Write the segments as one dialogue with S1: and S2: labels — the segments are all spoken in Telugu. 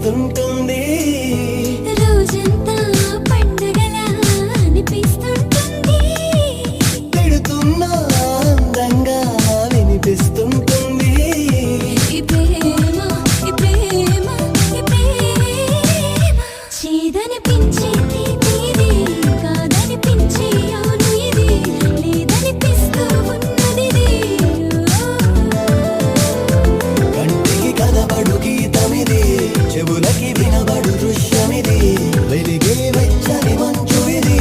S1: చేస్తుంటుంది
S2: రోజంతా పండగలా అనిపిస్తుంటుంది
S1: తిడుతున్నా అందంగా వినిపిస్తుంటుంది
S2: ఈ ప్రేమ ఈ ప్రేమ ఈ ప్రేమ చేదనిపించే తీపిది కాదనిపించే అవును ఇది లేదనిపిస్తూ ఉన్నది
S1: కంటికి కనబడు గీతమిది చెవులకి వినబడు దృశ్యమిది వెలిగే వెచ్చని మంచు ఇది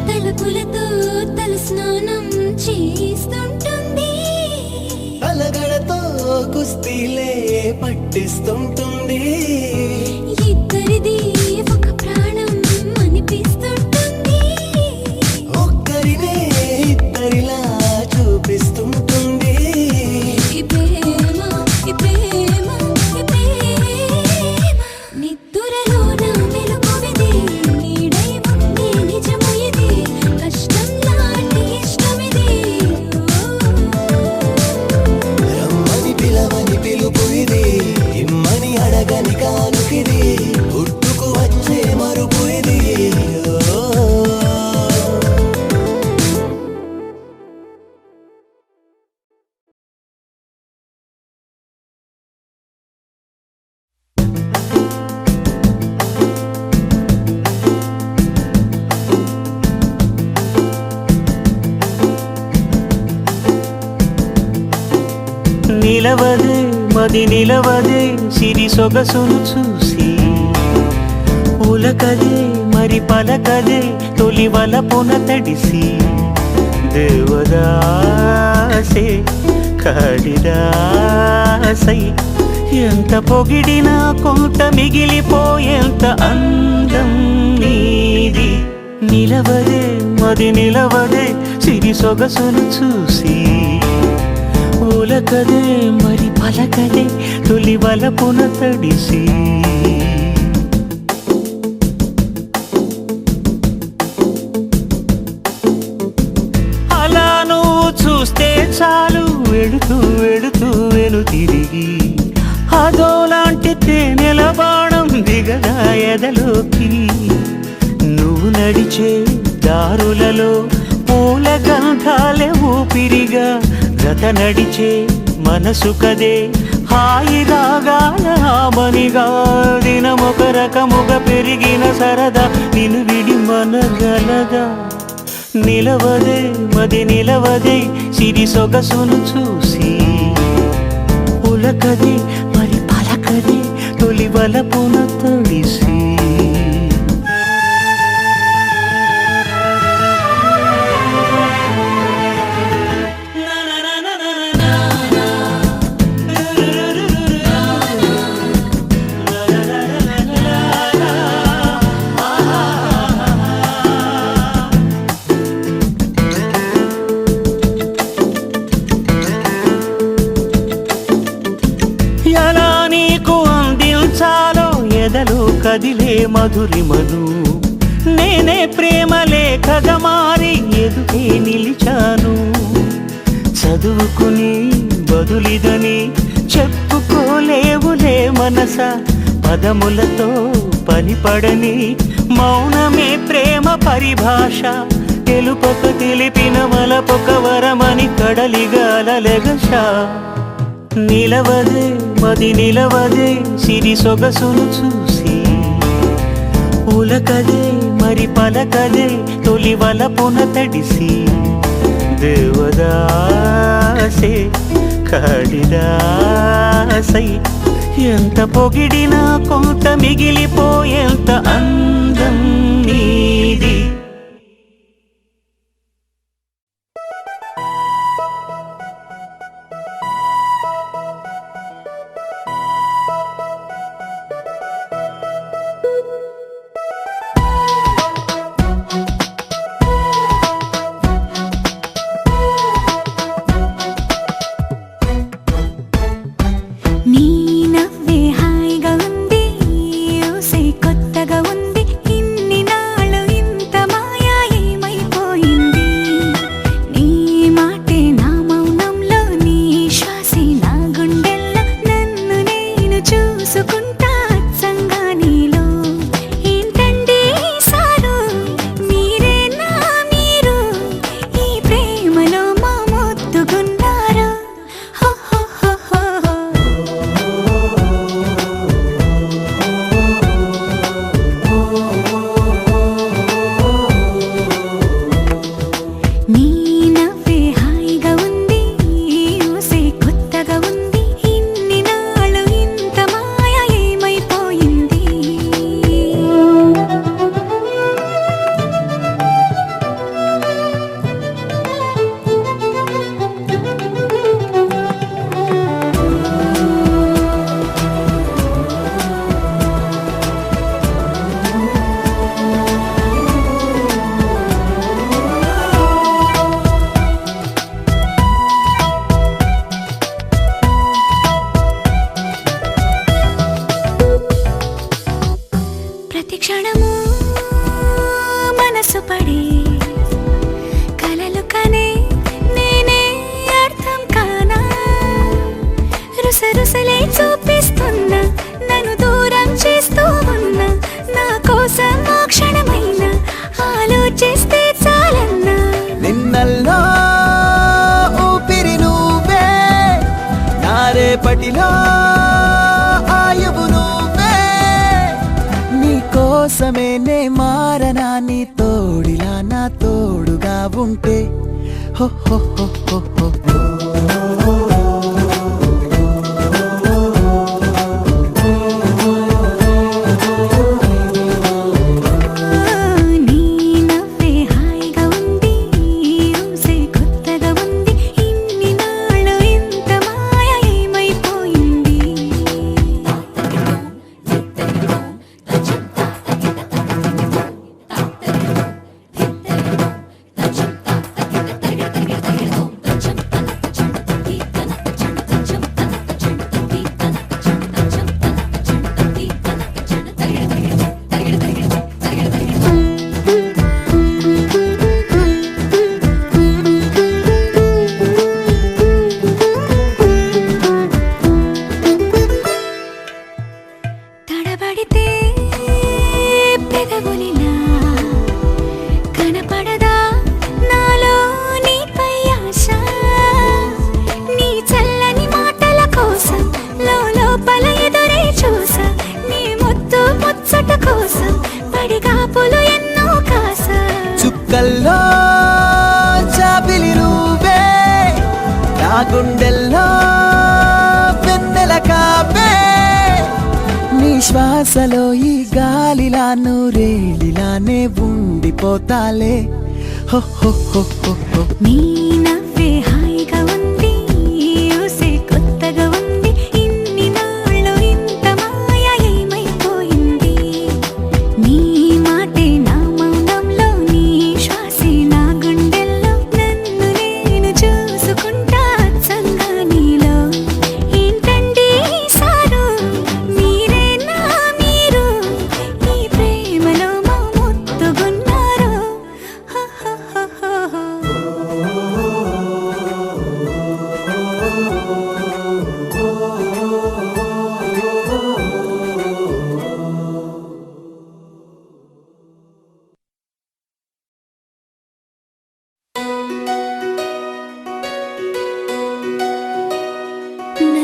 S2: తలుపులతో తలస్నానం చేస్తుంటుంది
S1: అలగడతో కుస్తీలే పట్టిస్తుంటుంది
S2: ఇద్దరిది ఒక ప్రాణం అనిపిస్తుంటుంది
S1: ఒక్కరినే ఇద్దరిలా చూపిస్తుంటుంది
S2: ఈ ప్రేమ ఈ ప్రేమ ఈ ప్రేమ నిద్దురలోన వెలుగువిది నీడై ఉండే నిజము ఇది కష్టం లాంటి ఇష్టమిది
S1: రమ్మని పిలవని పిలుపు ఇది ఇమ్మని అడగని కానుకిది పుట్టుకు వచ్చే మరుపు ఇది
S3: నిలవదే మది నిలవదే సిరి సొగసును చూసి ఉలకదే మరి పలకదే తొలి వలపున తడిసి దేవదాసే కాళిదాసై ఎంత పొగిడినా కొంత మిగిలిపోయేంత అందం నీది నిలవదే మది నిలవదే సిరి సొగసును చూసి ఉలకదే మరి పలకదే తొలి వలపున తడిసి అలా నువ్వు చూస్తే చాలు వెళుతూ వెళుతూ వెను తిరిగి అదోలాంటి తేనెల బాణం దిగదా ఎదలోకి నువ్వు నడిచే దారులలో పూల గంధాలే ఊపిరిగా జత నడిచే మనసు కదే హాయి రాగాల ఆమనిగా దినమొక రకముగా పెరిగిన సరదా నిన్ను విడి మనగలదా నిలవదే మది నిలవదే సిరి సొగసును చూసి ఉలకదే మరి పలకదే తొలి వలపున తడిసి ఎలా నీకు అందించాలో ఎదలో కదిలే మధురిమను నేనే ప్రేమ లేఖగా మారి ఎదుటే నిలిచాను చదువుకుని బదులిదని చెప్పుకోలేవులే మనస పదములతో పనిపడని మౌనమే ప్రేమ పరిభాష తెలుపక తెలిపిన మలపొక వరమని కడలిగాలెగష నిలవదే మది నిలవదే సిరి సొగసును చూసి ఉలకదే మరి పలకదే తొలి వలపున తడిసి దేవదాసే కాళిదాసే కలిసిదాసై ఎంత పొగిడినా కొంత మిగిలిపోయేంత అందం నీది.
S2: నీ నవ్వే హాయిగా ఉంది, ఊసే కొత్తగా ఉంది, ఇన్ని నాళ్ళు ఇంత మాయా ఏమైపోయింది. నీ మాటే నా మౌనంలో, నీ శ్వాసే నా గుండెల్లో, నన్ను నేను చూసుకుంటా అచ్చంగా నీలో. ఏంటండి సారు, మీరేనా మీరు ఈ ప్రేమలో మా ముద్దుగున్నారు. హో హో హో హో హో. నీ నవ్వే హాయిగా ఉంది, ఊసే కొత్తగా ఉంది, ఇన్ని నాళ్ళు ఇంత మాయ ఏమైపోయింది. ప్రతి క్షణము మనసు పడే కలలు కనే నేనే అర్థం కానా. రుసరుసలే చూపిస్తున్నా, నన్ను దూరం చేస్తూ ఉన్నా, నా కోసం ఆ క్షణమైన ఆలోచిస్తే చాలన్నా.
S1: నిన్నల్లో ఊపిరి నువ్వే, నా రేపటిలో ఆయువు నువ్వే. నీ కోసమే నే మారనా, నీ తోడిలా నా తోడుగా ఉంటే. హో హో హో హో హో.
S2: నీ నవ్వే హాయిగా ఉంది, ఊసే కొత్తగా ఉంది, ఇన్ని నాళ్ళు ఇంత మాయ ఏమైపోయింది. తడబడితే పెదవులిలా కనపడదా నాలో నీపై ఆశ. నీ చల్లని మాటల కోసం లోపల ఎదురే చూసా, నీ ముద్దు ముచ్చట కోసం పడిగాపులు ఎన్నో కాసా.
S1: చుక్కల్లో చాపిలి నువ్వే, నా గుండెల్లో వెన్నెల కాపే. నీ శ్వాసలో ఈ గాలిలా నూరేలిలానే ఉండిపోతాలే. హో హో హో హో హో.
S2: నీ నవ్వే హాయిగా ఉంది, ఊసే కొత్తగా ఉంది, ఇన్ని నాళ్ళు ఇంత మాయ ఏమైపోయింది. నీ మాటే నా మౌనంలో, నీ శ్వాసే నా గుండెల్లో, నన్ను నేను చూసుకుంటా అచ్చంగా నీలో. ఏంటండి సారు, మీరేనా మీరు ఈ ప్రేమలో మా ముద్దుగున్నారు. హో హో హో హో హో.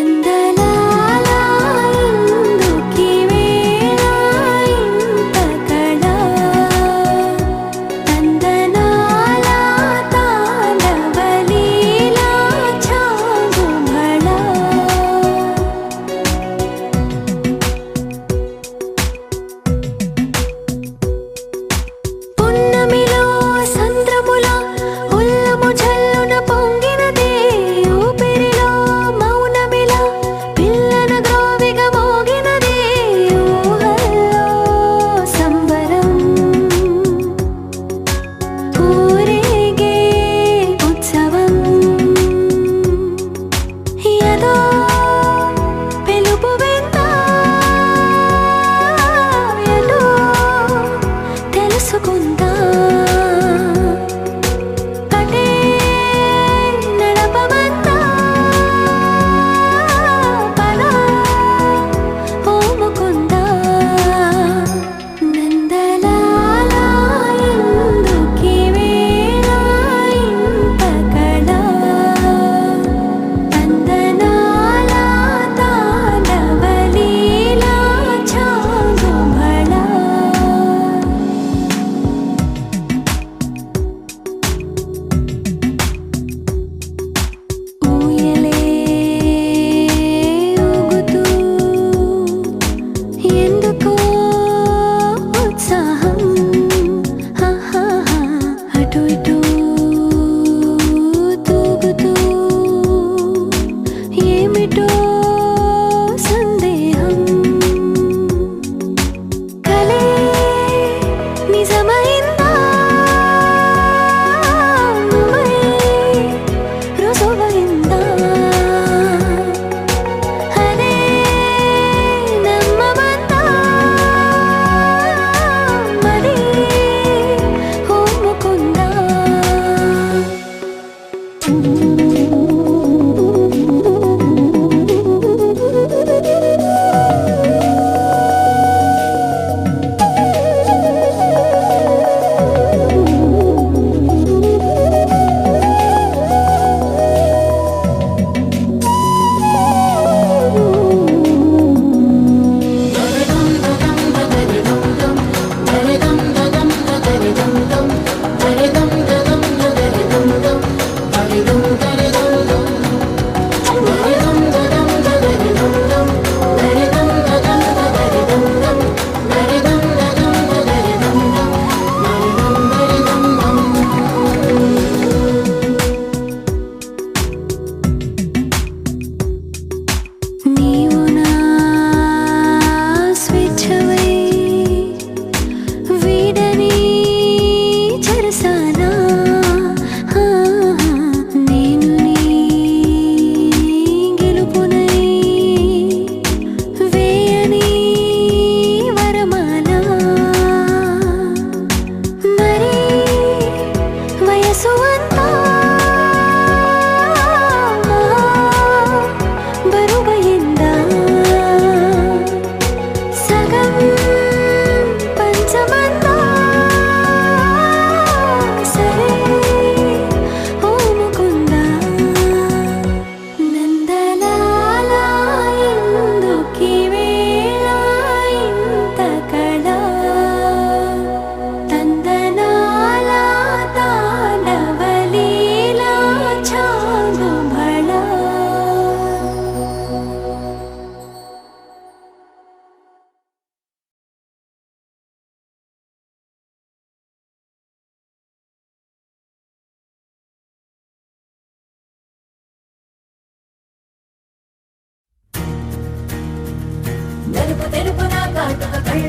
S2: నందలాలా ఇందుకి వేళ ఇంత కళ, తందనాలా తాళవలీలా చాగు భళ.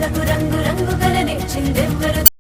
S2: కళ్ళకు రంగు రంగు కలనిచ్చిందెవ్వరు